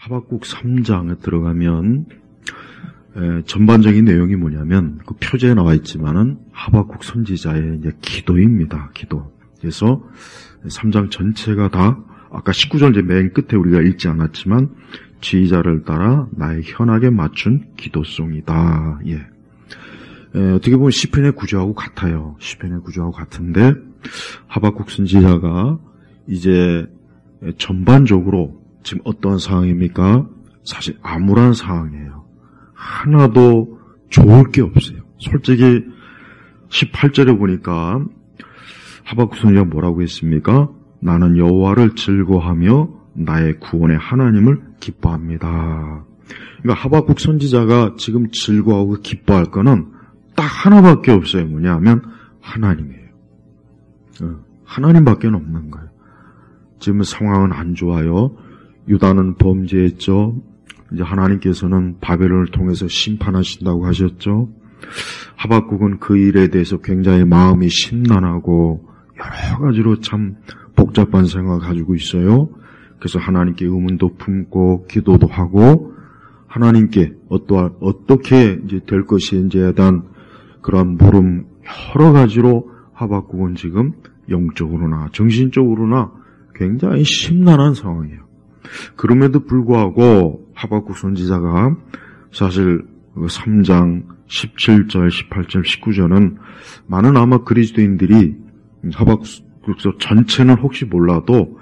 하박국 3장에 들어가면 전반적인 내용이 뭐냐면 그 표제에 나와 있지만은 하박국 선지자의 이제 기도입니다. 기도. 그래서 3장 전체가 다 아까 19절 이제 맨 끝에 우리가 읽지 않았지만 지휘자를 따라 나의 현악에 맞춘 기도송이다. 예. 어떻게 보면 시편의 구조하고 같아요. 시편의 구조하고 같은데 하박국 선지자가 이제 전반적으로 지금 어떤 상황입니까? 사실 암울한 상황이에요. 하나도 좋을 게 없어요. 솔직히 18절에 보니까 하박국 선지자가 뭐라고 했습니까? 나는 여호와를 즐거워하며 나의 구원의 하나님을 기뻐합니다. 그러니까 하박국 선지자가 지금 즐거워하고 기뻐할 거는 딱 하나밖에 없어요. 뭐냐 하면 하나님이에요. 하나님밖에 없는 거예요. 지금 상황은 안 좋아요. 유다는 범죄했죠. 이제 하나님께서는 바벨론을 통해서 심판하신다고 하셨죠. 하박국은 그 일에 대해서 굉장히 마음이 심란하고 여러 가지로 참 복잡한 생각을 가지고 있어요. 그래서 하나님께 의문도 품고 기도도 하고 하나님께 어떻게 이제 될 것인지에 대한 그런 물음 여러 가지로 하박국은 지금 영적으로나 정신적으로나 굉장히 심란한 상황이에요. 그럼에도 불구하고 하박국 선지자가 사실 3장 17절, 18절, 19절은 많은 아마 그리스도인들이 하박국서 전체는 혹시 몰라도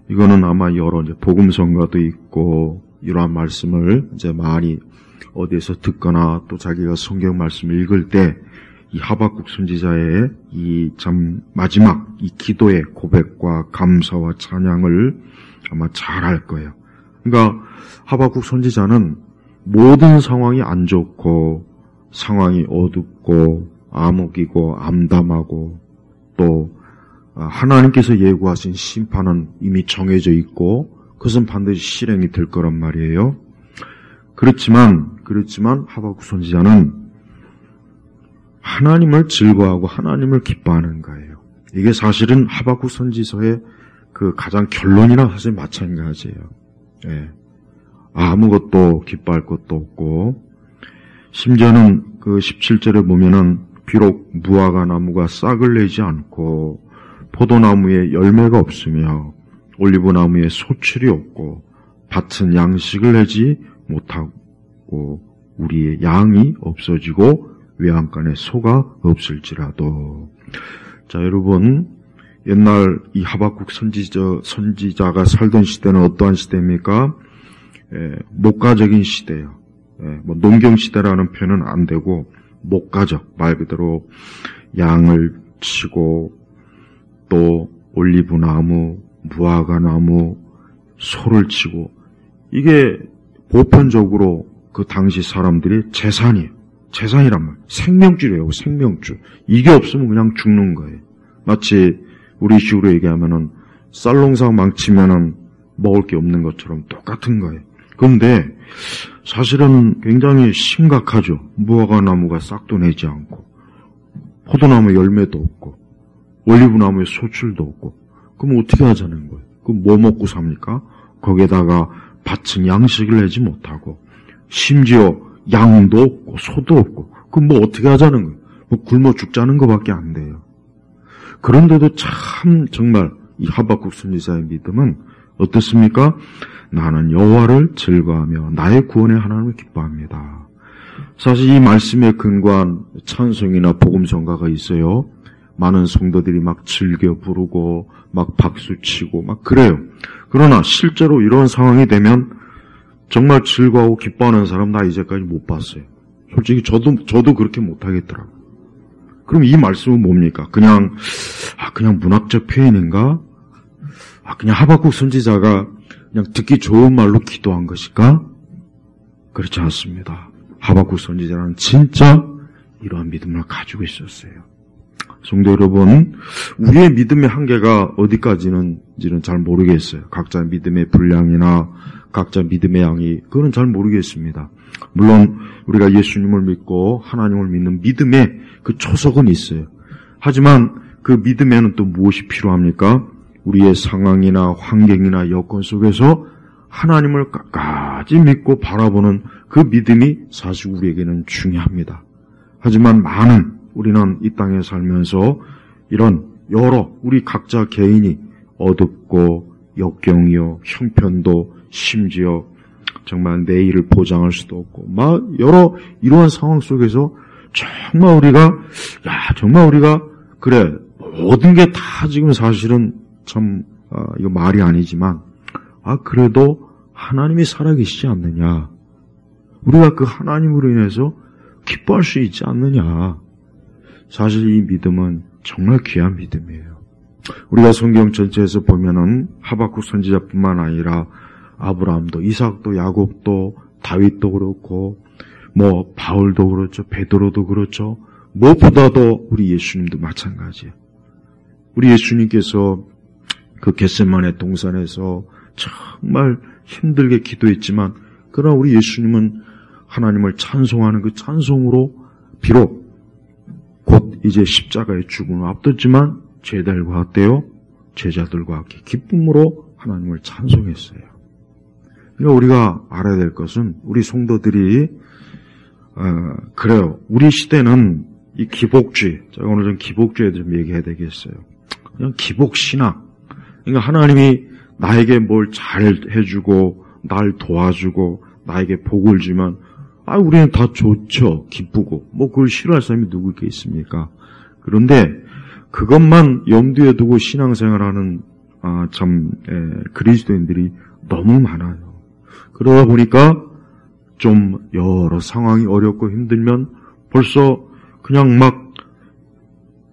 이거는 아마 여러 이제 복음성가도 있고 이러한 말씀을 이제 많이 어디에서 듣거나 또 자기가 성경 말씀을 읽을 때 이 하박국 선지자의 이 참 마지막 이 기도의 고백과 감사와 찬양을 아마 잘 알 거예요. 그러니까 하박국 선지자는 모든 상황이 안 좋고 상황이 어둡고 암흑이고 암담하고 또 하나님께서 예고하신 심판은 이미 정해져 있고 그것은 반드시 실행이 될 거란 말이에요. 그렇지만 하박국 선지자는 하나님을 즐거워하고 하나님을 기뻐하는 거예요. 이게 사실은 하박국 선지서의 그 가장 결론이랑 사실 마찬가지예요. 예. 아무것도 기뻐할 것도 없고 심지어는 그 17절에 보면은 비록 무화과 나무가 싹을 내지 않고 포도나무에 열매가 없으며 올리브나무에 소출이 없고 밭은 양식을 내지 못하고 우리의 양이 없어지고 외양간에 소가 없을지라도. 자, 여러분, 옛날 이 하박국 선지자가 살던 시대는 어떠한 시대입니까? 목가적인 시대예요. 뭐 농경 시대라는 표현은 안 되고 목가적, 말 그대로 양을 치고 또 올리브나무, 무화과나무, 소를 치고 이게 보편적으로 그 당시 사람들이 재산이에요. 재산이란 말. 생명줄이에요. 생명줄. 이게 없으면 그냥 죽는 거예요. 마치 우리 식으로 얘기하면은 쌀농사 망치면은 먹을 게 없는 것처럼 똑같은 거예요. 그런데 사실은 굉장히 심각하죠. 무화과나무가 싹도 내지 않고 포도나무 열매도 없고 올리브나무에 소출도 없고 그럼 어떻게 하자는 거예요? 그럼 뭐 먹고 삽니까? 거기에다가 밭은 양식을 내지 못하고 심지어 양도 없고 소도 없고 그럼 뭐 어떻게 하자는 거예요? 뭐 굶어 죽자는 것밖에 안 돼요. 그런데도 참 정말 이 하박국 선지자의 믿음은 어떻습니까? 나는 여호와를 즐거워하며 나의 구원의 하나님을 기뻐합니다. 사실 이 말씀에 근거한 찬송이나 복음성가가 있어요. 많은 성도들이 막 즐겨 부르고 막 박수치고 막 그래요. 그러나 실제로 이런 상황이 되면 정말 즐거워하고 기뻐하는 사람 나 이제까지 못 봤어요. 솔직히 저도 그렇게 못 하겠더라고요. 그럼 이 말씀은 뭡니까? 그냥 문학적 표현인가? 그냥 하박국 선지자가 그냥 듣기 좋은 말로 기도한 것일까? 그렇지 않습니다. 하박국 선지자는 진짜 이러한 믿음을 가지고 있었어요. 성도 여러분, 우리의 믿음의 한계가 어디까지는지는 잘 모르겠어요. 각자 믿음의 분량이나 각자 믿음의 양이 그거는 잘 모르겠습니다. 물론 우리가 예수님을 믿고 하나님을 믿는 믿음의 그 초석은 있어요. 하지만 그 믿음에는 또 무엇이 필요합니까? 우리의 상황이나 환경이나 여건 속에서 하나님을 끝까지 믿고 바라보는 그 믿음이 사실 우리에게는 중요합니다. 하지만 우리는 이 땅에 살면서 이런 여러 우리 각자 개인이 어둡고 역경이요 형편도 심지어 정말 내일을 보장할 수도 없고 여러 이러한 상황 속에서 정말 우리가 그래 모든 게 다 지금 사실은 참 이거 말이 아니지만 그래도 하나님이 살아계시지 않느냐, 우리가 그 하나님으로 인해서 기뻐할 수 있지 않느냐. 사실 이 믿음은 정말 귀한 믿음이에요. 우리가 성경 전체에서 보면은 하박국 선지자뿐만 아니라 아브라함도 이삭도 야곱도 다윗도 그렇고 바울도 그렇죠, 베드로도 그렇죠. 무엇보다도 우리 예수님도 마찬가지예요. 우리 예수님께서 그 겟세마네 동산에서 정말 힘들게 기도했지만 그러나 우리 예수님은 하나님을 찬송하는 그 찬송으로 비록 곧 이제 십자가의 죽음을 앞뒀지만 제자들과 함께 기쁨으로 하나님을 찬송했어요. 그러니까 우리가 알아야 될 것은 우리 성도들이 그래요. 우리 시대는 이 기복주의, 제가 오늘 좀 기복주의에 좀 얘기해야 되겠어요. 그냥 기복신앙. 그러니까 하나님이 나에게 뭘 잘 해주고 날 도와주고 나에게 복을 주면 우리는 다 좋죠. 기쁘고 그걸 싫어할 사람이 누구 있겠습니까? 그런데 그것만 염두에 두고 신앙생활하는 그리스도인들이 너무 많아요. 그러다 보니까 좀 여러 상황이 어렵고 힘들면 벌써 그냥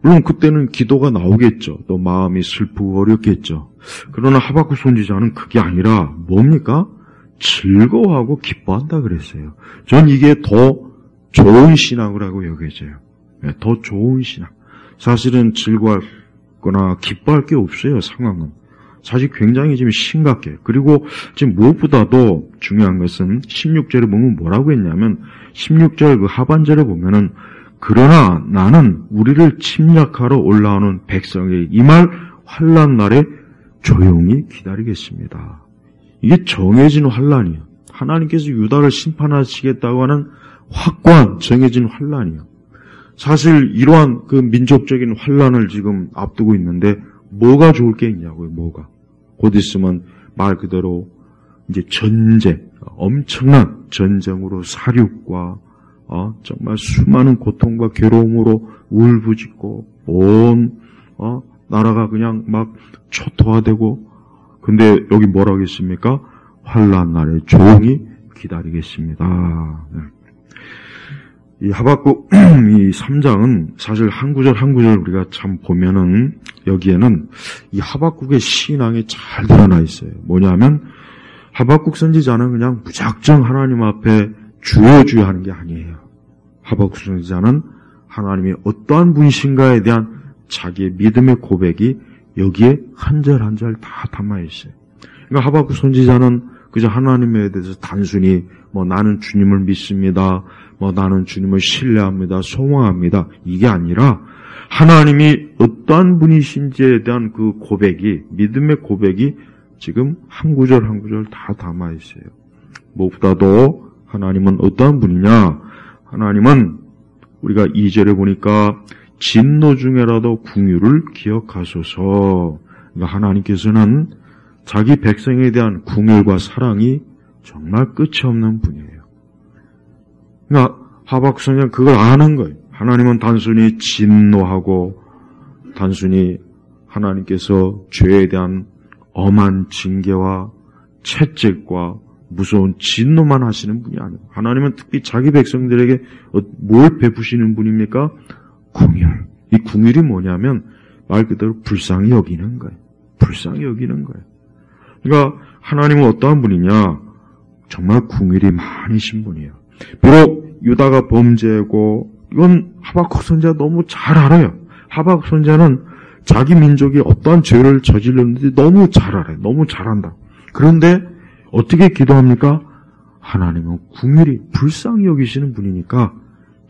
물론 그때는 기도가 나오겠죠. 또 마음이 슬프고 어렵겠죠. 그러나 하박국 선지자는 그게 아니라 뭡니까? 즐거워하고 기뻐한다 그랬어요. 전 이게 더 좋은 신앙이라고 여겨져요. 더 좋은 신앙. 사실은 즐거워하거나 기뻐할 게 없어요. 상황은. 사실 굉장히 지금 심각해. 그리고 지금 무엇보다도 중요한 것은 16절에 보면 뭐라고 했냐면 16절 그 하반절에 보면은 그러나 나는 우리를 침략하러 올라오는 백성의 임할 환난 날에 조용히 기다리겠습니다. 이게 정해진 환난이에요. 하나님께서 유다를 심판하시겠다고 하는 확고한 정해진 환난이에요. 사실 이러한 그 민족적인 환난을 지금 앞두고 있는데 뭐가 좋을 게 있냐고요. 뭐가. 곧 있으면 말 그대로 이제 전쟁, 엄청난 전쟁으로 사륙과 정말 수많은 고통과 괴로움으로 울부짖고 온 나라가 그냥 초토화되고, 근데 여기 뭐라고 했습니까? 환난 날에 조용히 기다리겠습니다. 이 하박국 이 3장은 사실 한 구절 한 구절 우리가 참 보면은 여기에는 이 하박국의 신앙이 잘 드러나 있어요. 뭐냐면 하박국 선지자는 그냥 무작정 하나님 앞에 주여 하는 게 아니에요. 하박국 선지자는 하나님이 어떠한 분이신가에 대한 자기의 믿음의 고백이 여기에 한 절 한 절 다 담아 있어요. 그러니까 하박국 선지자는 그저 하나님에 대해서 단순히 나는 주님을 믿습니다. 나는 주님을 신뢰합니다. 소망합니다. 이게 아니라 하나님이 어떠한 분이신지에 대한 그 고백이, 믿음의 고백이 지금 한 구절 한 구절 다 담아 있어요. 무엇보다도 하나님은 어떠한 분이냐? 하나님은 우리가 2절에 보니까 진노 중에라도 긍휼을 기억하소서. 그러니까 하나님께서는 자기 백성에 대한 긍휼과 사랑이 정말 끝이 없는 분이에요. 그러니까 하박국 선지자는 그걸 아는 거예요. 하나님은 단순히 진노하고 단순히 하나님께서 죄에 대한 엄한 징계와 채찍과 무서운 진노만 하시는 분이 아니에요. 하나님은 특히 자기 백성들에게 뭘 베푸시는 분입니까? 긍휼. 이 긍휼이 뭐냐면 말 그대로 불쌍히 여기는 거예요. 불쌍히 여기는 거예요. 그러니까 하나님은 어떠한 분이냐? 정말 긍휼이 많으신 분이에요. 비록 유다가 범죄고 이건 하박국 선지자 너무 잘 알아요. 하박국 선지자는 자기 민족이 어떠한 죄를 저질렀는지 너무 잘 알아요. 너무 잘한다. 그런데 어떻게 기도합니까? 하나님은 긍휼이 불쌍히 여기시는 분이니까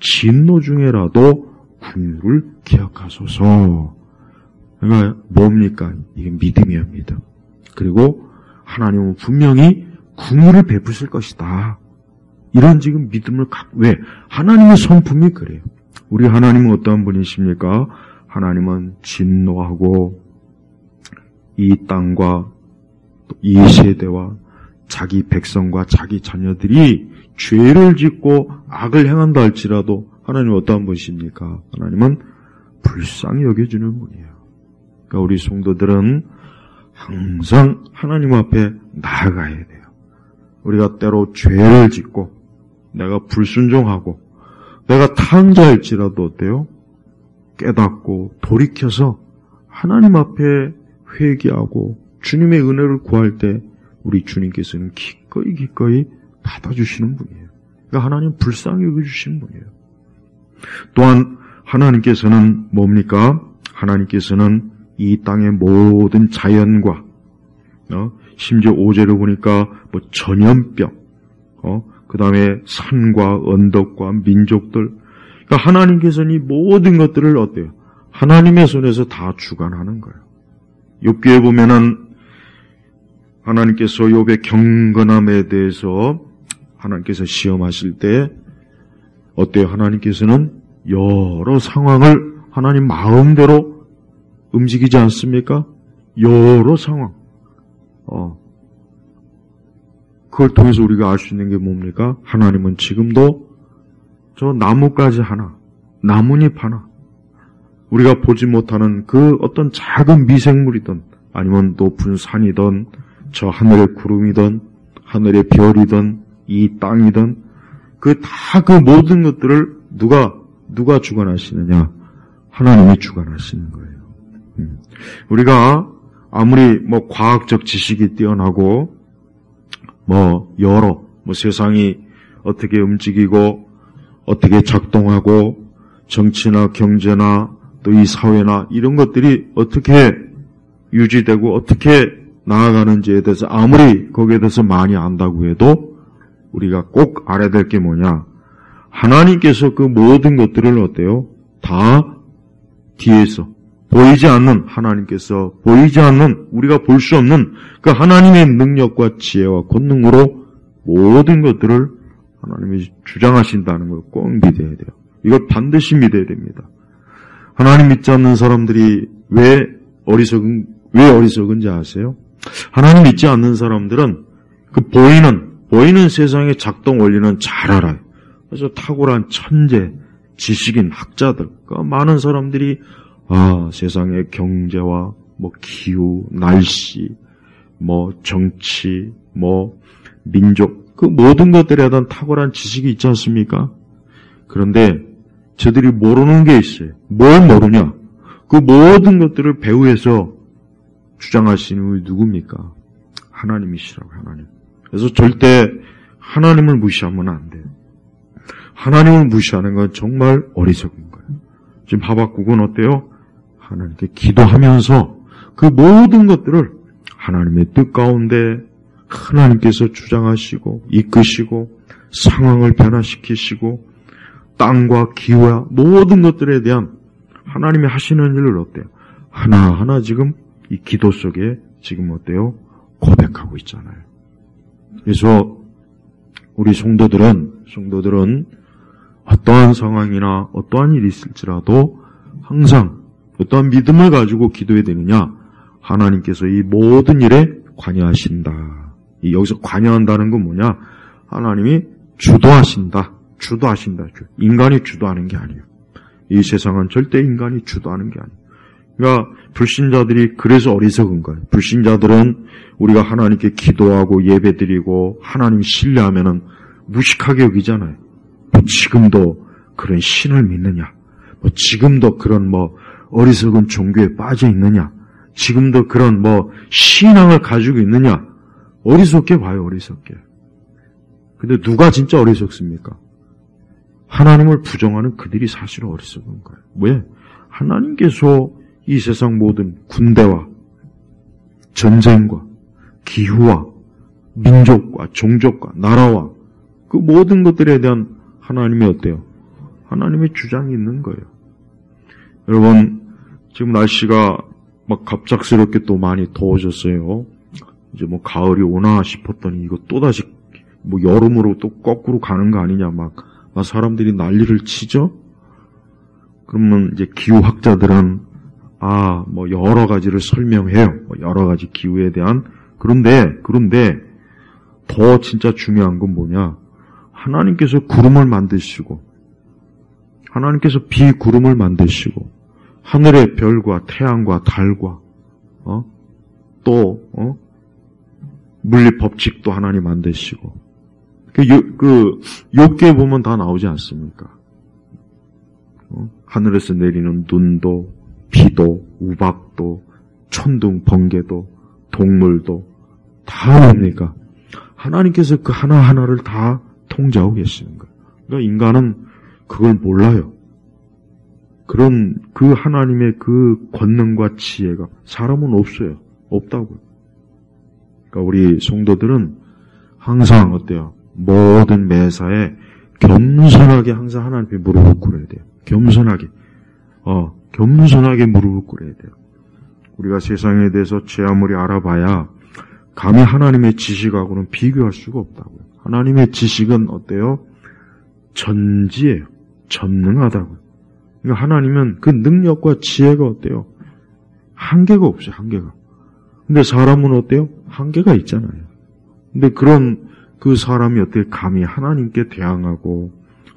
진노 중에라도 긍휼을 기억하소서. 그러니까 뭡니까? 이게 믿음이에요. 믿음. 그리고 하나님은 분명히 궁유를 베푸실 것이다. 이런 지금 믿음을 왜? 하나님의 성품이 그래요. 우리 하나님은 어떠한 분이십니까? 하나님은 진노하고 이 땅과 이 세대와 자기 백성과 자기 자녀들이 죄를 짓고 악을 행한다 할지라도 하나님은 어떠한 분이십니까? 하나님은 불쌍히 여겨주는 분이에요. 그러니까 우리 성도들은 항상 하나님 앞에 나아가야 돼요. 우리가 때로 죄를 짓고 내가 불순종하고 내가 탕자일지라도 어때요? 깨닫고 돌이켜서 하나님 앞에 회개하고 주님의 은혜를 구할 때 우리 주님께서는 기꺼이 받아주시는 분이에요. 그러니까 하나님 불쌍히 여겨주시는 분이에요. 또한 하나님께서는 뭡니까? 하나님께서는 이 땅의 모든 자연과 심지어 5절을 보니까 뭐 전염병, 그 다음에 산과 언덕과 민족들, 그러니까 하나님께서는 이 모든 것들을 어때요? 하나님의 손에서 다 주관하는 거예요. 욥기에 보면은 하나님께서 욥의 경건함에 대해서 하나님께서 시험하실 때 어때요? 하나님께서는 여러 상황을 하나님 마음대로 움직이지 않습니까? 여러 상황. 그걸 통해서 우리가 알 수 있는 게 뭡니까? 하나님은 지금도 저 나뭇가지 하나, 나뭇잎 하나, 우리가 보지 못하는 그 어떤 작은 미생물이든 아니면 높은 산이든 저 하늘의 구름이든 하늘의 별이든 이 땅이든 그 모든 것들을 누가 주관하시느냐? 하나님이 주관하시는 거예요. 우리가 아무리 과학적 지식이 뛰어나고 세상이 어떻게 움직이고 어떻게 작동하고 정치나 경제나 또 이 사회나 이런 것들이 어떻게 유지되고 어떻게 나아가는지에 대해서 아무리 거기에 대해서 많이 안다고 해도 우리가 꼭 알아야 될 게 뭐냐? 하나님께서 그 모든 것들을 어때요? 다 뒤에서 보이지 않는 하나님께서 보이지 않는 우리가 볼 수 없는 그 하나님의 능력과 지혜와 권능으로 모든 것들을 하나님이 주장하신다는 걸 꼭 믿어야 돼요. 이걸 반드시 믿어야 됩니다. 하나님 믿지 않는 사람들이 왜 어리석은지 아세요? 하나님 믿지 않는 사람들은 그 보이는 세상의 작동 원리는 잘 알아요. 그래서 탁월한 천재, 지식인, 학자들, 많은 사람들이 세상의 경제와 기후, 날씨, 정치, 민족, 그 모든 것들에 대한 탁월한 지식이 있지 않습니까? 그런데 저들이 모르는 게 있어요. 뭘 모르냐? 그 모든 것들을 배후에서 주장하시는 분이 누굽니까? 하나님이시라고, 하나님. 그래서 절대 하나님을 무시하면 안 돼요. 하나님을 무시하는 건 정말 어리석은 거예요. 지금 하박국은 어때요? 하나님께 기도하면서 그 모든 것들을 하나님의 뜻 가운데 하나님께서 주장하시고 이끄시고 상황을 변화시키시고 땅과 기후와 모든 것들에 대한 하나님이 하시는 일을 어때요? 하나하나 지금 이 기도 속에 지금 어때요? 고백하고 있잖아요. 그래서 우리 성도들은 어떠한 상황이나 어떠한 일이 있을지라도 항상 어떠한 믿음을 가지고 기도해야 되느냐? 하나님께서 이 모든 일에 관여하신다. 여기서 관여한다는 건 뭐냐? 하나님이 주도하신다. 인간이 주도하는 게 아니에요. 이 세상은 절대 인간이 주도하는 게 아니에요. 그러니까 불신자들이 그래서 어리석은 거예요. 불신자들은 우리가 하나님께 기도하고 예배드리고 하나님 신뢰하면은 무식하게 여기잖아요. 지금도 그런 신을 믿느냐? 지금도 그런 어리석은 종교에 빠져 있느냐? 지금도 그런 신앙을 가지고 있느냐? 어리석게 봐요, 어리석게. 근데 누가 진짜 어리석습니까? 하나님을 부정하는 그들이 사실 어리석은 거예요. 왜? 하나님께서 이 세상 모든 군대와 전쟁과 기후와 민족과 종족과 나라와 그 모든 것들에 대한 하나님이 어때요? 하나님의 주장이 있는 거예요. 여러분, 지금 날씨가 갑작스럽게 또 많이 더워졌어요. 이제 뭐 가을이 오나 싶었더니 이거 또다시 뭐 여름으로 또 거꾸로 가는 거 아니냐 막 사람들이 난리를 치죠. 그러면 이제 기후학자들은 뭐 여러 가지를 설명해요. 뭐 여러 가지 기후에 대한. 그런데 더 진짜 중요한 건 뭐냐? 하나님께서 구름을 만드시고, 하나님께서 비구름을 만드시고, 하늘의 별과 태양과 달과, 또, 물리 법칙도 하나님 만드시고, 욥기에 보면 다 나오지 않습니까? 하늘에서 내리는 눈도, 비도, 우박도, 천둥, 번개도, 동물도, 다 뭡니까? 하나님께서 그 하나하나를 다 통제하고 계시는 거예요. 그러니까 인간은 그걸 몰라요. 그런 그 하나님의 그 권능과 지혜가 사람은 없어요. 없다고요. 그러니까 우리 성도들은 항상 어때요? 모든 매사에 겸손하게 항상 하나님 앞에 무릎을 꿇어야 돼요. 겸손하게 무릎을 꿇어야 돼요. 우리가 세상에 대해서 제 아무리 알아봐야 감히 하나님의 지식하고는 비교할 수가 없다고요. 하나님의 지식은 어때요? 전지예요. 전능하다고요. 그러니까 하나님은 그 능력과 지혜가 어때요? 한계가 없어요. 한계가. 근데 사람은 어때요? 한계가 있잖아요. 근데 그런 그 사람이 어떻게 감히 하나님께 대항하고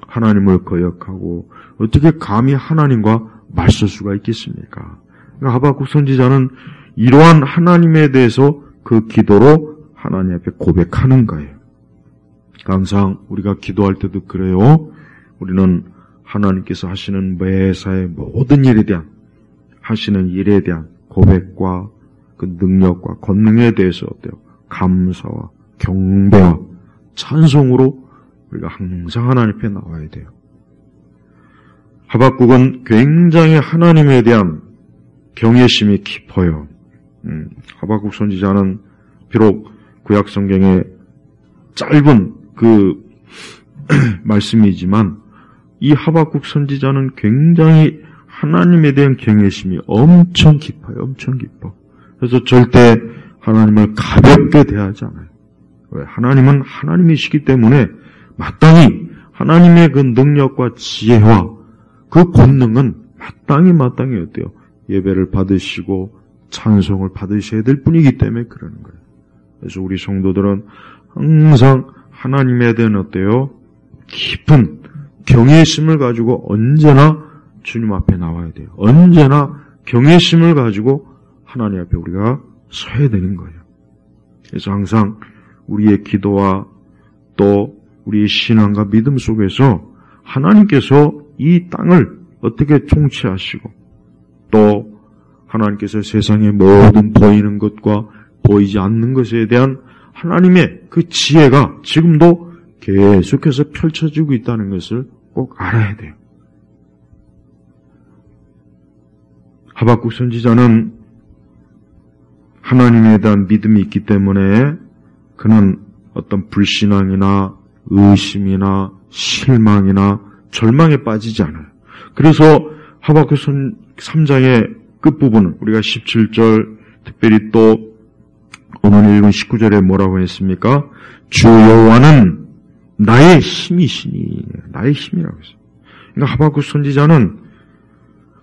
하나님을 거역하고 어떻게 감히 하나님과 맞설 수가 있겠습니까? 그러니까 하박국 선지자는 이러한 하나님에 대해서 그 기도로 하나님 앞에 고백하는 거예요. 항상 우리가 기도할 때도 그래요. 우리는 하나님께서 하시는 매사의 모든 일에 대한 하시는 일에 대한 고백과 그 능력과 권능에 대해서 어때요? 감사와 경배와 찬송으로 우리가 항상 하나님 앞에 나와야 돼요. 하박국은 굉장히 하나님에 대한 경외심이 깊어요. 하박국 선지자는 비록 구약 성경의 짧은 그 말씀이지만 이 하박국 선지자는 굉장히 하나님에 대한 경외심이 엄청 깊어요. 엄청 깊어. 그래서 절대 하나님을 가볍게 대하지 않아요. 왜? 하나님은 하나님이시기 때문에 마땅히 하나님의 그 능력과 지혜와 그 권능은 마땅히 어때요? 예배를 받으시고 찬송을 받으셔야 될 뿐이기 때문에 그러는 거예요. 그래서 우리 성도들은 항상 하나님에 대한 어때요? 깊은 경외심을 가지고 언제나 주님 앞에 나와야 돼요. 언제나 경외심을 가지고 하나님 앞에 우리가 서야 되는 거예요. 그래서 항상 우리의 기도와 또 우리의 신앙과 믿음 속에서 하나님께서 이 땅을 어떻게 통치하시고 또 하나님께서 세상의 모든 보이는 것과 보이지 않는 것에 대한 하나님의 그 지혜가 지금도 계속해서 펼쳐지고 있다는 것을 꼭 알아야 돼요. 하박국 선지자는 하나님에 대한 믿음이 있기 때문에 그는 어떤 불신앙이나 의심이나 실망이나 절망에 빠지지 않아요. 그래서 하박국 3장의 끝부분은 우리가 17절 특별히 또 오늘 읽은 19절에 뭐라고 했습니까? 주 여호와는 나의 힘이시니 나의 힘이라고 했어요. 그러니까 하박국 선지자는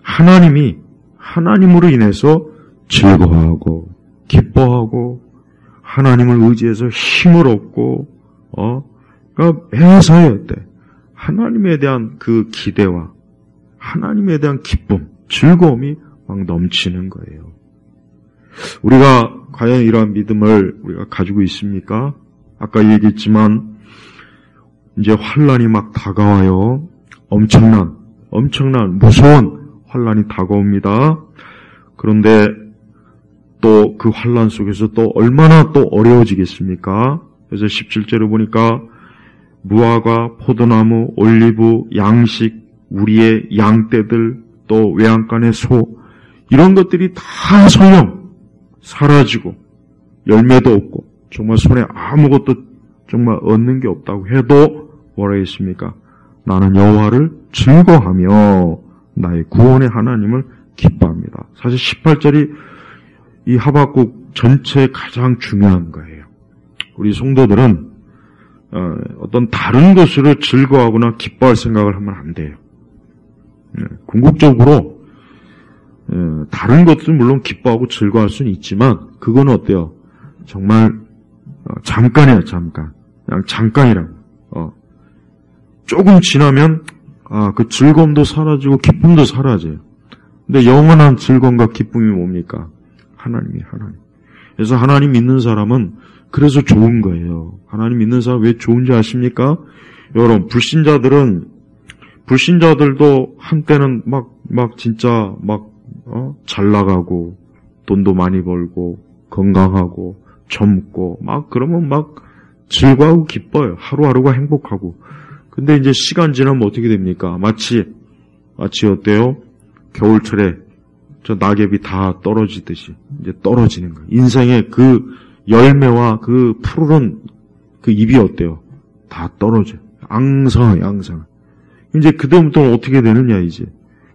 하나님으로 인해서 즐거워하고 기뻐하고 하나님을 의지해서 힘을 얻고 그러니까 매사에 어때? 하나님에 대한 그 기대와 하나님에 대한 기쁨, 즐거움이 막 넘치는 거예요. 우리가 과연 이러한 믿음을 우리가 가지고 있습니까? 아까 얘기했지만 이제 환란이 막 다가와요. 엄청난 무서운 환란이 다가옵니다. 그런데 또 그 환란 속에서 또 얼마나 또 어려워지겠습니까? 그래서 17절을 보니까 무화과, 포도나무, 올리브, 양식, 우리의 양떼들, 또 외양간의 소 이런 것들이 다 설령 사라지고 열매도 없고 정말 손에 아무것도 정말 얻는 게 없다고 해도 뭐라 했습니까? 나는 여호와를 즐거워하며 나의 구원의 하나님을 기뻐합니다. 사실 18절이 이 하박국 전체에 가장 중요한 거예요. 우리 성도들은 어떤 다른 것으로 즐거워하거나 기뻐할 생각을 하면 안 돼요. 궁극적으로 다른 것도 물론 기뻐하고 즐거워할 수는 있지만 그건 어때요? 정말 잠깐이에요. 잠깐. 그냥 잠깐이라고. 조금 지나면 그 즐거움도 사라지고 기쁨도 사라져요. 근데 영원한 즐거움과 기쁨이 뭡니까? 하나님. 그래서 하나님 믿는 사람은 그래서 좋은 거예요. 하나님 믿는 사람 왜 좋은지 아십니까? 여러분, 불신자들도 한때는 진짜 잘 나가고, 돈도 많이 벌고, 건강하고, 젊고, 그러면 즐거워하고 기뻐요. 하루하루가 행복하고. 근데 이제 시간 지나면 어떻게 됩니까? 마치 어때요? 겨울철에 저 낙엽이 다 떨어지듯이 이제 떨어지는 거예요. 인생의 그 열매와 그 푸르른 그 잎이 어때요? 다 떨어져요. 앙상해요. 이제 그때부터는 어떻게 되느냐 이제.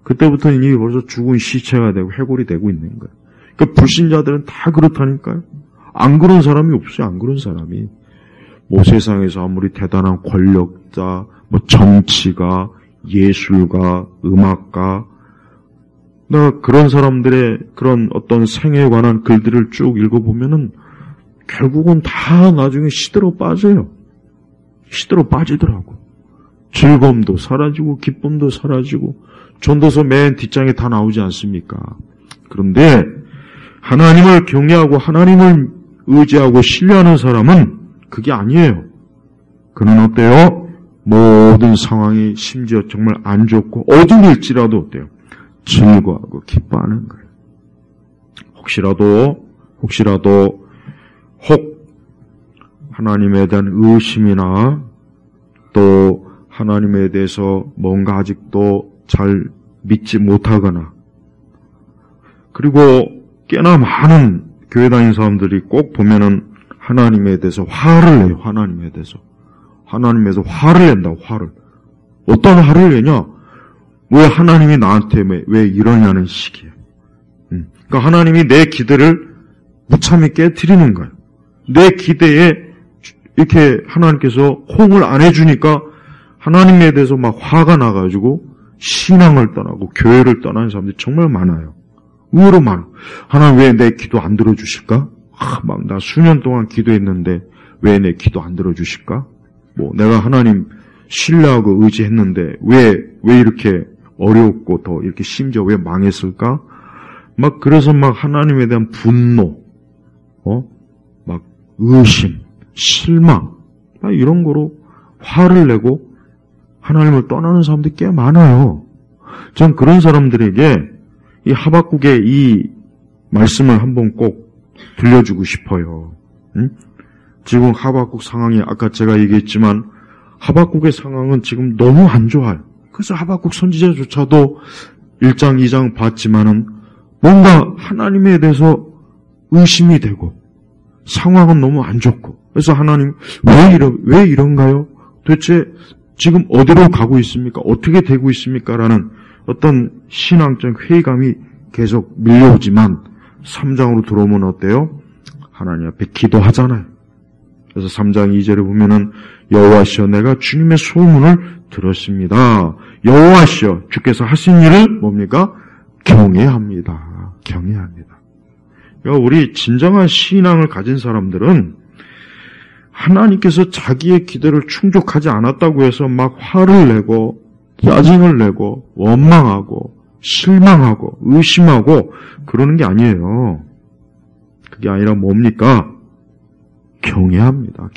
그때부터는 이미 벌써 죽은 시체가 되고 해골이 되고 있는 거예요. 그러니까 불신자들은 다 그렇다니까요. 안 그런 사람이 없어요. 안 그런 사람이. 세상에서 아무리 대단한 권력자, 정치가, 예술가, 음악가, 그런 사람들의 그런 어떤 생애에 관한 글들을 쭉 읽어보면은 결국은 다 나중에 시대로 빠져요. 시대로 빠지더라고. 즐거움도 사라지고 기쁨도 사라지고 전도서 맨 뒷장에 다 나오지 않습니까? 그런데 하나님을 경외하고 하나님을 의지하고 신뢰하는 사람은 그게 아니에요. 그는 어때요? 모든 상황이 심지어 정말 안 좋고 어둠일지라도 어때요? 즐거워하고 기뻐하는 거예요. 혹시라도 하나님에 대한 의심이나 또 하나님에 대해서 뭔가 아직도 잘 믿지 못하거나 그리고 꽤나 많은 교회 다니는 사람들이 꼭 보면은 하나님에 대해서 화를 내요. 하나님에서 화를 낸다고. 어떤 화를 내냐? 왜 하나님이 나한테 왜 이러냐는 식이에요. 그러니까 하나님이 내 기대를 무참히 깨트리는 거예요. 내 기대에 이렇게 하나님께서 호응을 안 해주니까 하나님에 대해서 화가 나가지고 신앙을 떠나고 교회를 떠나는 사람들이 정말 많아요. 의외로 많아. 하나님 왜 내 기도 안 들어주실까? 나 수년 동안 기도했는데 왜 내 기도 안 들어주실까? 내가 하나님 신뢰하고 의지했는데 왜 이렇게 어려웠고 더 이렇게 심지어 왜 망했을까? 그래서 하나님에 대한 분노, 의심, 실망, 이런 거로 화를 내고 하나님을 떠나는 사람들이 꽤 많아요. 전 그런 사람들에게 이 하박국의 이 말씀을 한번 꼭 들려주고 싶어요. 지금 하박국 상황이 아까 제가 얘기했지만 하박국의 상황은 지금 너무 안 좋아요. 그래서 하박국 선지자조차도 1장, 2장 봤지만은 뭔가 하나님에 대해서 의심이 되고 상황은 너무 안 좋고 그래서 하나님 왜 이런가요? 도대체 지금 어디로 가고 있습니까? 어떻게 되고 있습니까? 라는 어떤 신앙적 회의감이 계속 밀려오지만 3장으로 들어오면 어때요? 하나님 앞에 기도하잖아요. 그래서 3장 2절에 보면은 여호와시여 내가 주님의 소문을 들었습니다. 여호와시여 주께서 하신 일을 뭡니까? 경외합니다. 그러니까 우리 진정한 신앙을 가진 사람들은 하나님께서 자기의 기대를 충족하지 않았다고 해서 화를 내고 짜증을 내고 원망하고 실망하고 의심하고 그러는 게 아니에요. 그게 아니라 뭡니까? 경외합니다.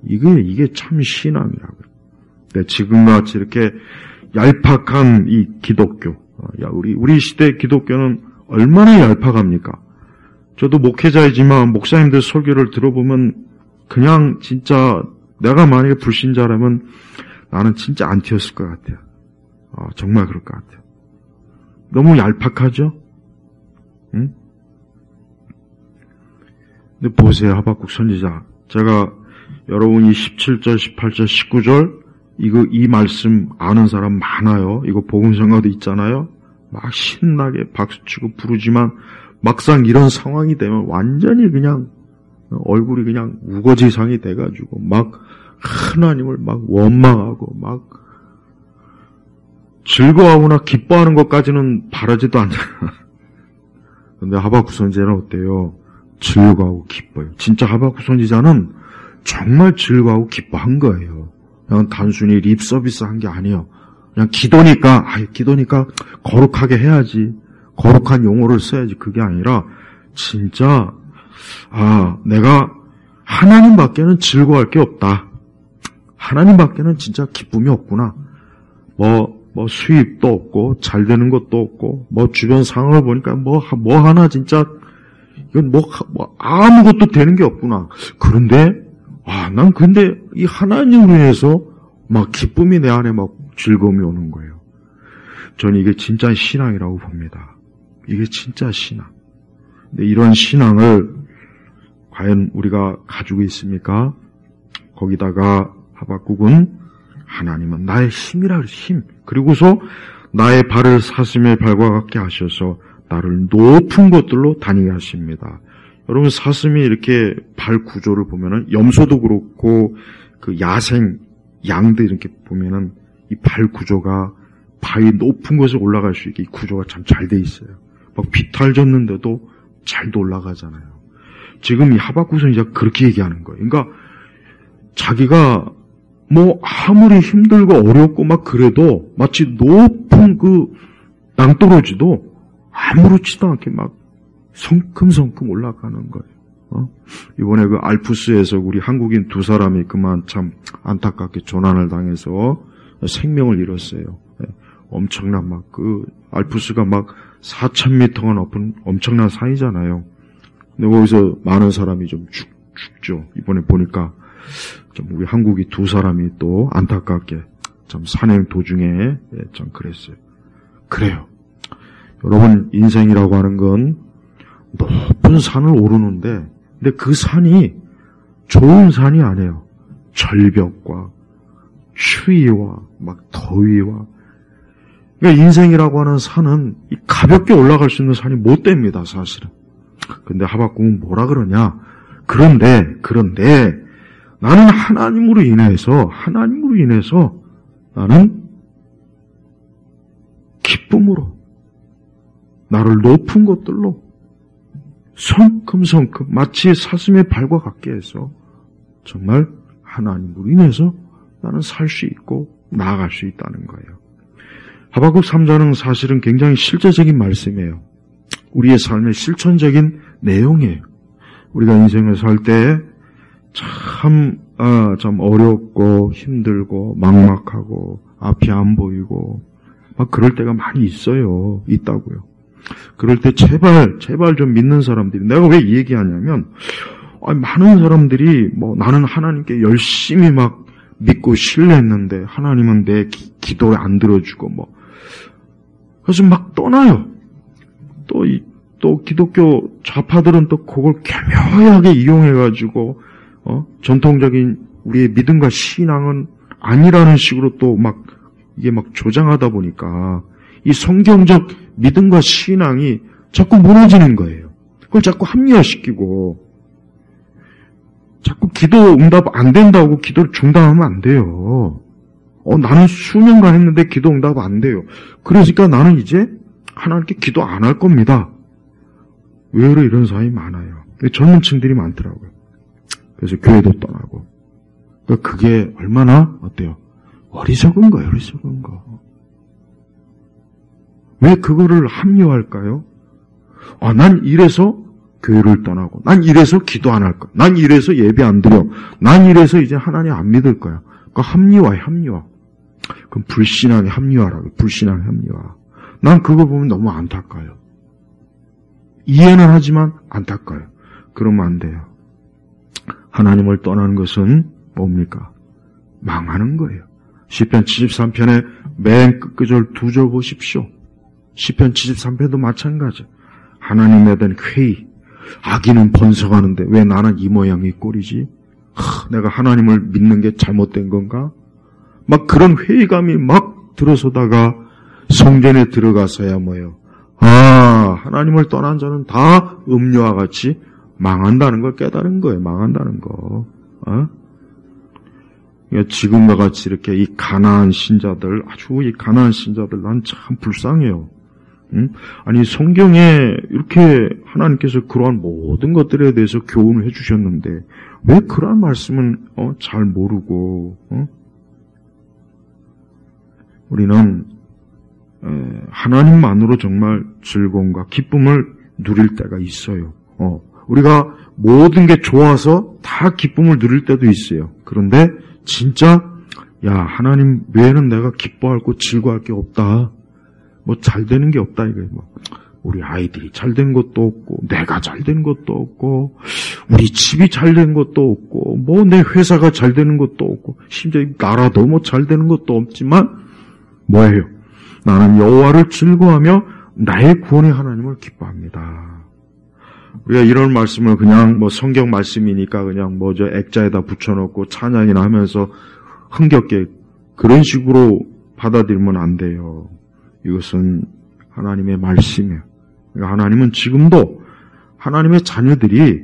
이게 참 신앙이라고요. 지금같이 이렇게 얄팍한 이 기독교, 우리 시대 기독교는 얼마나 얄팍합니까? 저도 목회자이지만 목사님들 설교를 들어보면 그냥 진짜 내가 만약에 불신자라면 나는 진짜 안티였을 것 같아요. 정말 그럴 것 같아요. 너무 얄팍하죠? 응? 근데 보세요, 하박국 선지자. 제가 여러분이 17절, 18절, 19절 이 말씀 아는 사람 많아요. 이거 복음성가도 있잖아요. 막 신나게 박수치고 부르지만 막상 이런 상황이 되면 완전히 그냥 얼굴이 그냥 우거지상이 돼가지고 막 하나님을 막 원망하고 막 즐거워하거나 기뻐하는 것까지는 바라지도 않잖아. 근데 하박국 선지자는 어때요? 즐거워하고 기뻐요. 진짜 하박국 선지자는 정말 즐거워하고 기뻐한 거예요. 그냥 단순히 립 서비스 한 게 아니에요. 그냥 기도니까 거룩하게 해야지. 거룩한 용어를 써야지. 그게 아니라 진짜 내가 하나님밖에는 즐거워할 게 없다. 하나님밖에는 진짜 기쁨이 없구나. 뭐 수입도 없고 잘 되는 것도 없고 뭐 주변 상황을 보니까 뭐 하나 진짜 이건 뭐 아무것도 되는 게 없구나. 그런데 난 근데 이 하나님으로 인해서 막 기쁨이 내 안에 막 즐거움이 오는 거예요. 저는 이게 진짜 신앙이라고 봅니다. 이게 진짜 신앙. 근데 이런 신앙을 과연 우리가 가지고 있습니까? 거기다가 하박국은 하나님은 나의 힘이라 그랬어요. 힘. 그리고서 나의 발을 사슴의 발과 같게 하셔서 나를 높은 곳들로 다니게 하십니다. 여러분 사슴이 이렇게 발 구조를 보면은 염소도 그렇고 그 야생 양들 이렇게 보면은 이 발 구조가 바위 높은 곳에 올라갈 수 있게 이 구조가 참 잘 돼 있어요. 막 비탈졌는데도 잘도 올라가잖아요. 지금 이 하박국 선지자가 그렇게 얘기하는 거예요. 그러니까 자기가 뭐 아무리 힘들고 어렵고 막 그래도 마치 높은 그 낭떠러지도 아무렇지도 않게 막 성큼성큼 올라가는 거예요. 이번에 그 알프스에서 우리 한국인 2사람이 그만 참 안타깝게 조난을 당해서 생명을 잃었어요. 엄청난 막 그 알프스가 막 4,000m가 높은 엄청난 산이잖아요. 근데 거기서 많은 사람이 좀 죽죠. 이번에 보니까 좀 우리 한국이 2사람이 또 안타깝게 참 산행 도중에 좀 그랬어요. 그래요. 여러분 인생이라고 하는 건 높은 산을 오르는데 근데 그 산이 좋은 산이 아니에요. 절벽과 추위와 막 더위와 그러니까 인생이라고 하는 산은 가볍게 올라갈 수 있는 산이 못 됩니다. 사실은. 근데 하박국은 뭐라 그러냐? 그런데 나는 하나님으로 인해서 나는 기쁨으로 나를 높은 곳들로 성큼성큼 마치 사슴의 발과 같게 해서 정말 하나님으로 인해서 나는 살 수 있고 나아갈 수 있다는 거예요. 하박국 3장은 사실은 굉장히 실제적인 말씀이에요. 우리의 삶의 실천적인 내용이에요. 우리가 인생을 살 때 참 어렵고 힘들고 막막하고 앞이 안 보이고 막 그럴 때가 많이 있다고요. 그럴 때 제발 좀 믿는 사람들이 내가 왜 이 얘기하냐면 많은 사람들이 나는 하나님께 열심히 막 믿고 신뢰했는데 하나님은 내 기도에 안 들어주고 그래서 막 떠나요. 또 기독교 좌파들은 또 그걸 교묘하게 이용해가지고 전통적인 우리의 믿음과 신앙은 아니라는 식으로 또 이게 조장하다 보니까 이 성경적 믿음과 신앙이 자꾸 무너지는 거예요. 그걸 자꾸 합리화시키고 자꾸 기도 응답 안 된다고 기도를 중단하면 안 돼요. 나는 수년간 했는데 기도 응답 안 돼요. 그러니까 나는 이제 하나님께 기도 안 할 겁니다. 의외로 이런 사람이 많아요. 젊은 층들이 많더라고요. 그래서 교회도 떠나고. 그러니까 그게 얼마나 어때요? 어리석은 거예요. 어리석은 거. 왜 그거를 합리화할까요? 난 이래서 교회를 떠나고 난 이래서 기도 안 할 거야. 난 이래서 예배 안 드려. 난 이래서 이제 하나님 안 믿을 거야. 그러니까 합리화. 그럼 불신앙의 합리화라고. 불신앙의 합리화. 난 그거 보면 너무 안타까워요. 이해는 하지만 안타까워요. 그러면 안 돼요. 하나님을 떠나는 것은 뭡니까? 망하는 거예요. 시편 73편의 맨 끝구절 2절 보십시오. 시편 73편도 마찬가지. 하나님에 대한 회의. 악인은 번성하는데 왜 나는 이 모양 이 꼴이지? 내가 하나님을 믿는 게 잘못된 건가? 막 그런 회의감이 막 들어서다가 성전에 들어가서야 뭐예요? 아, 하나님을 떠난 자는 다 음료와 같이 망한다는 걸 깨달은 거예요. 망한다는 거. 그러니까 지금과 같이 이렇게 이 가난한 신자들, 아주 이 가난한 신자들, 난 참 불쌍해요. 응? 아니, 성경에 이렇게 하나님께서 그러한 모든 것들에 대해서 교훈을 해주셨는데, 왜 그러한 말씀은, 잘 모르고, 우리는, 하나님만으로 정말 즐거움과 기쁨을 누릴 때가 있어요. 우리가 모든 게 좋아서 다 기쁨을 누릴 때도 있어요. 그런데, 진짜, 야, 하나님 외에는 내가 기뻐할 거, 즐거워할 게 없다. 뭐 잘 되는 게 없다 이거예요. 우리 아이들이 잘 된 것도 없고, 내가 잘 된 것도 없고, 우리 집이 잘 된 것도 없고, 뭐 내 회사가 잘 되는 것도 없고, 심지어 나라도 뭐 잘 되는 것도 없지만 뭐예요? 나는 여호와를 즐거워하며 나의 구원의 하나님을 기뻐합니다. 우리가 이런 말씀을 그냥 뭐 성경 말씀이니까 그냥 뭐 저 액자에다 붙여놓고 찬양이나 하면서 흥겹게 그런 식으로 받아들이면 안 돼요. 이것은 하나님의 말씀이에요. 그러니까 하나님은 지금도 하나님의 자녀들이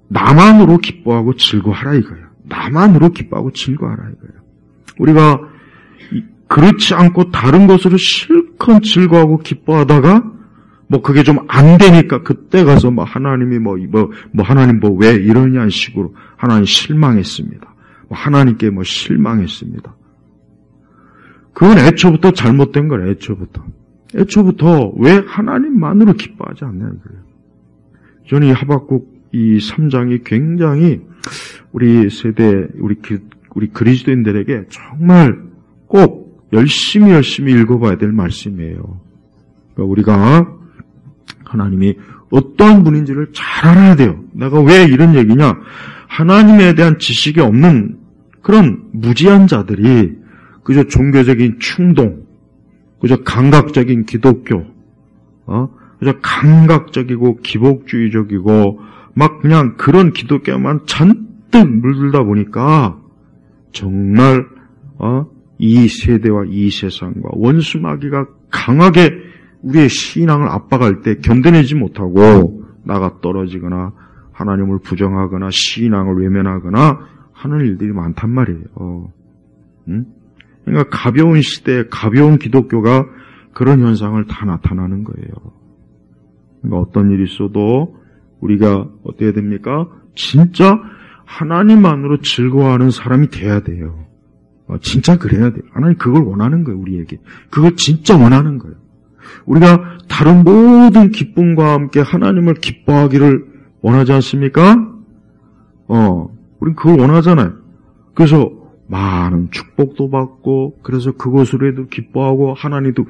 나만으로 기뻐하고 즐거워하라 이거예요. 나만으로 기뻐하고 즐거워하라 이거예요. 우리가 그렇지 않고 다른 것으로 실컷 즐거워하고 기뻐하다가 뭐 그게 좀 안 되니까 그때 가서 뭐 하나님이 하나님 뭐 왜 이러냐는 식으로 하나님 실망했습니다. 하나님께 뭐 실망했습니다. 그건 애초부터 잘못된 거예요. 애초부터 왜 하나님만으로 기뻐하지 않냐 이거예요. 저는 이 하박국 이 3장이 굉장히 우리 세대 우리 그리스도인들에게 정말 꼭 열심히 읽어봐야 될 말씀이에요. 그러니까 우리가 하나님이 어떠한 분인지를 잘 알아야 돼요. 내가 왜 이런 얘기냐? 하나님에 대한 지식이 없는 그런 무지한 자들이 그저 종교적인 충동, 그저 감각적인 기독교, 그저 감각적이고 기복주의적이고 막 그냥 그런 기독교만 잔뜩 물들다 보니까 정말 이 세대와 이 세상과 원수 마귀가 강하게 우리의 신앙을 압박할 때 견뎌내지 못하고 나가 떨어지거나 하나님을 부정하거나 신앙을 외면하거나 하는 일들이 많단 말이에요. 그러니까 가벼운 시대에 가벼운 기독교가 그런 현상을 다 나타나는 거예요. 그러니까 어떤 일이 있어도 우리가 어떻게 됩니까? 진짜 하나님만으로 즐거워하는 사람이 돼야 돼요. 진짜 그래야 돼요. 하나님 그걸 원하는 거예요, 우리에게. 그걸 진짜 원하는 거예요. 우리가 다른 모든 기쁨과 함께 하나님을 기뻐하기를 원하지 않습니까? 우린 그걸 원하잖아요. 그래서 많은 축복도 받고, 그래서 그것으로 해도 기뻐하고, 하나님도,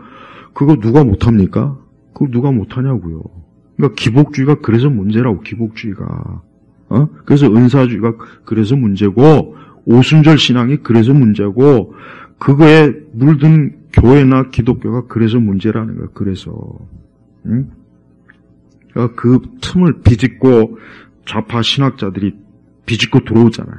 그거 누가 못합니까? 그걸 누가 못하냐고요. 그러니까 기복주의가 그래서 문제라고, 기복주의가. 그래서 은사주의가 그래서 문제고, 오순절 신앙이 그래서 문제고, 그거에 물든 교회나 기독교가 그래서 문제라는 거예요. 그래서. 그러니까 그 틈을 비집고 좌파 신학자들이 비집고 들어오잖아요.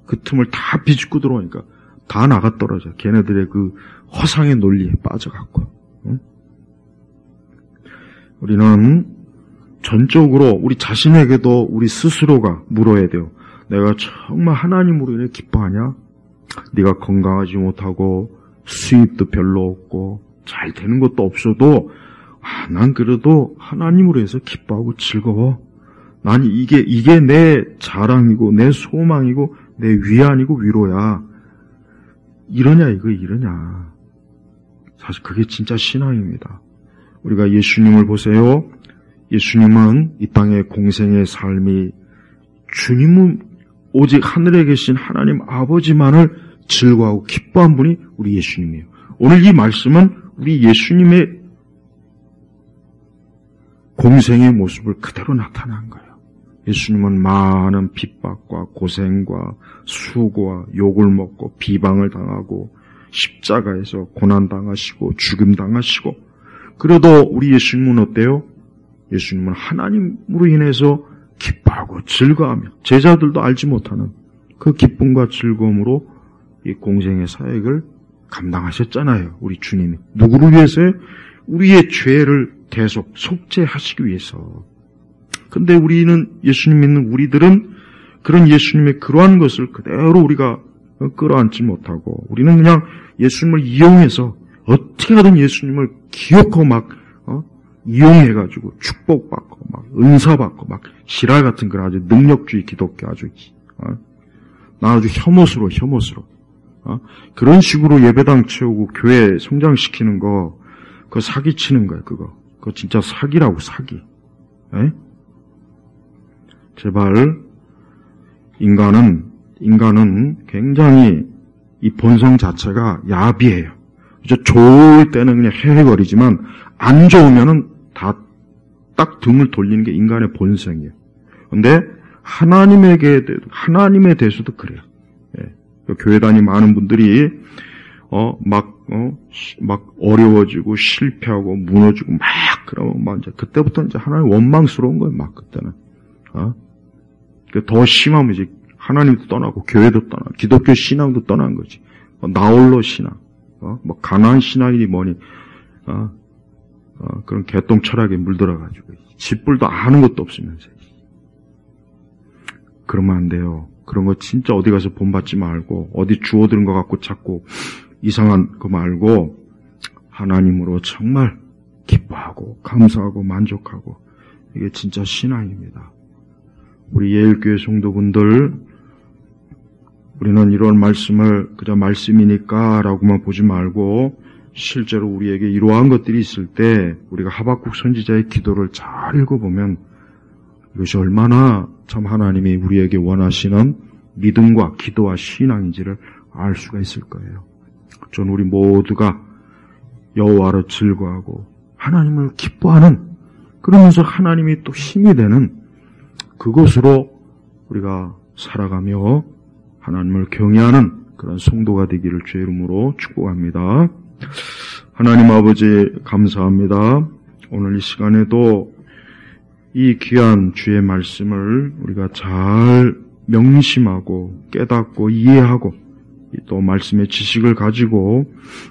그 틈을 다 비집고 들어오니까 다 나가 떨어져. 걔네들의 그 허상의 논리에 빠져갖고. 우리는 전적으로 우리 자신에게도 우리 스스로가 물어야 돼요. 내가 정말 하나님으로 인해 기뻐하냐? 네가 건강하지 못하고 수입도 별로 없고 잘 되는 것도 없어도 난 그래도 하나님으로 해서 기뻐하고 즐거워. 난 이게 내 자랑이고 내 소망이고 내 위안이고 위로야. 이러냐. 사실 그게 진짜 신앙입니다. 우리가 예수님을 보세요. 예수님은 이 땅의 공생의 삶이 주님은 오직 하늘에 계신 하나님 아버지만을 즐거워하고 기뻐한 분이 우리 예수님이에요. 오늘 이 말씀은 우리 예수님의 공생의 모습을 그대로 나타난 거예요. 예수님은 많은 핍박과 고생과 수고와 욕을 먹고 비방을 당하고 십자가에서 고난당하시고 죽임당하시고 그래도 우리 예수님은 어때요? 예수님은 하나님으로 인해서 기뻐하고 즐거워하며 제자들도 알지 못하는 그 기쁨과 즐거움으로 이 공생의 사역을 감당하셨잖아요. 우리 주님이. 누구를 위해서요? 우리의 죄를 계속 속죄하시기 위해서. 근데 우리는, 예수님 믿는 우리들은 그런 예수님의 그러한 것을 그대로 우리가 끌어안지 못하고, 우리는 그냥 예수님을 이용해서 어떻게 하든 예수님을 기억하고 막 이용해가지고 축복받고 막 은사받고 막 지랄 같은 그런 아주 능력주의 기독교 아주 나 아주 혐오스러워. 그런 식으로 예배당 채우고 교회 성장시키는 거 그거 사기치는 거예요. 그거 진짜 사기라고, 사기. 에? 제발 인간은 굉장히 이 본성 자체가 야비해요. 좋을 때는 그냥 헤헤거리지만 안 좋으면은 다 딱 등을 돌리는 게 인간의 본성이에요. 근데 하나님에 대해서도 그래요. 예. 교회 다니 많은 분들이 막 어려워지고 실패하고 무너지고 막 그러면 막 이제 그때부터 이제 하나님 원망스러운 거예요. 막 그때는 더 심하면 이제 하나님도 떠나고 교회도 떠나고 기독교 신앙도 떠난 거지. 나홀로 신앙, 뭐 가나안 신앙이니 뭐니, 그런 개똥 철학에 물들어가지고 짓불도 아는 것도 없으면서. 그러면 안 돼요. 그런 거 진짜 어디 가서 본받지 말고 어디 주워들은 것 같고 자꾸 이상한 거 말고 하나님으로 정말 기뻐하고 감사하고 만족하고, 이게 진짜 신앙입니다. 우리 예일교회 성도분들, 우리는 이런 말씀을 그저 말씀이니까 라고만 보지 말고 실제로 우리에게 이러한 것들이 있을 때 우리가 하박국 선지자의 기도를 잘 읽어보면 이것이 얼마나 참 하나님이 우리에게 원하시는 믿음과 기도와 신앙인지를 알 수가 있을 거예요. 저는 우리 모두가 여호와로 즐거워하고 하나님을 기뻐하는, 그러면서 하나님이 또 힘이 되는 그것으로 우리가 살아가며 하나님을 경외하는 그런 성도가 되기를 주의 이름으로 축복합니다. 하나님 아버지 감사합니다. 오늘 이 시간에도 이 귀한 주의 말씀을 우리가 잘 명심하고 깨닫고 이해하고 또 말씀의 지식을 가지고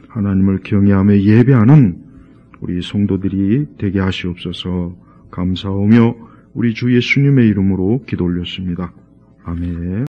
하나님을 경외하며 예배하는 우리 성도들이 되게 하시옵소서. 감사하며 우리 주 예수님의 이름으로 기도 올렸습니다. 아멘.